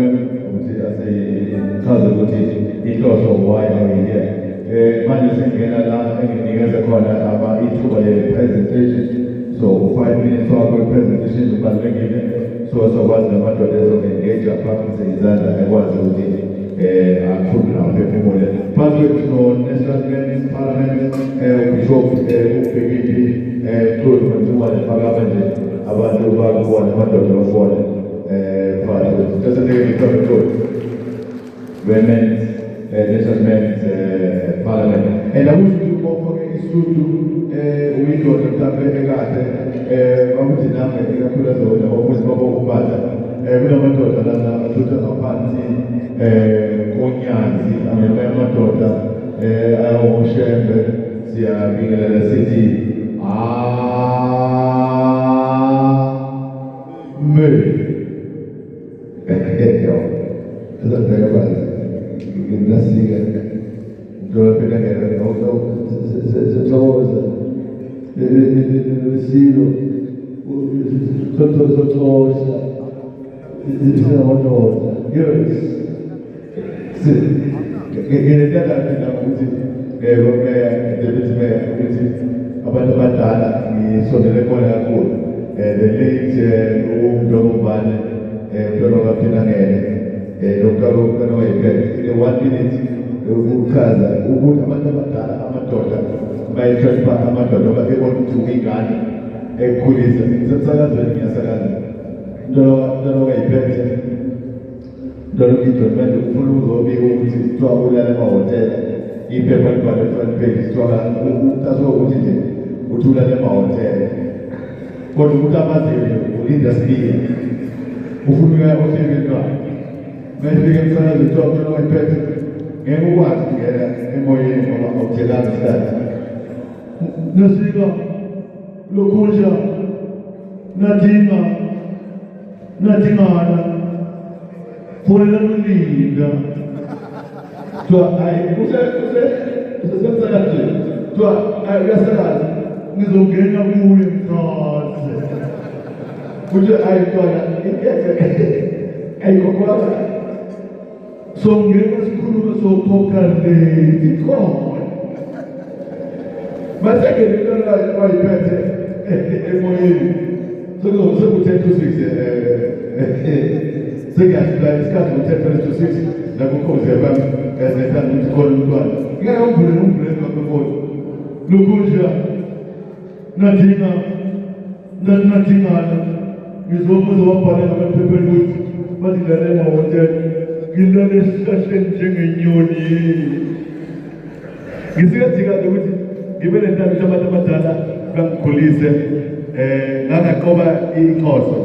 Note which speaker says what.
Speaker 1: ukuthi asichaze ukuthi inhloso why are here. Manje sengena la enginikeza khona ithuba le-presentation. So 5 minutes wakho i-presentation ubalulekile. So sokwazi namadoda ezoku-engage aphakamise izandla ekwazi ukuthi akhulume nawo aphefumule. Phansi kwethu no-National Men's Parliament uBishop uBhekile Mkhulu Mthimane phakama nje abantu bakubona amadoda bakubona. Just a little bit of women's National Men's Parliament. And I wish you go for a studio window to tap in the ukuthi nami ikakhulu zona ukuthi baba ukubata kunamadoda lana athutha ngaphansi konyazi amanye amadoda ayoshembe siyabingelela sithi amen. Nasiga ndola pena ngere silo tosha isinamotoza yes nginendlela mina ukuthi deputy mayor ukuthi abantu abadala ngisondele khona kakhulu the late uMdlongubane uMdlongubane ngene lokho wayephethe 1 minute ukuchaza ukuthi abantu abadala amadoda bayithwala amadoda bakebona ukuthi uyingane ekukhulisa ngisasakazweni ngiyasakaza into wayephethe into ngidonmende ufuna uzobika ukuthi kuthiwa ulala emahhotela iphepha libhalwe front page kuthiwa utaso ukuthi nje uthi ulala emahhotela kodwa ukuthi amazinyo ulinda sibili ufuna ukuya ohlelweni lwakhe. Mayifike emsakazweni kuthiwa umntwana wayiphethe ngeke ukwazi ukungena emoyeni ngoba awuthelanga isikhathi. Nasika lokhunja nadingana fonela nolinda kuthiwa hayi usesemsakazweni kuthiwa uyasakaza ngizongena kuye mchaze kuthi hayi mntwana inkethe ayikhokhwanga so ngeke sikhulume sokhokha late khona masengene into wayiphethe emoyeni sekuthe to 6 sengiyasibula isikhathi ngo-10 to 6 nakukhozi yabami ngazethanda ukuthi khona umntwana ngeke ungivulele microphone lokhunja nadingana ngizobuza wabhalela amaphepheni ukuthi bazidlale emahhotela ngilale esihlahleni njengenyoni ngisikadinga-ke ukuthi ngibe nentando ukuthi abantu abadala bangikhulise ngangaqoba inhloso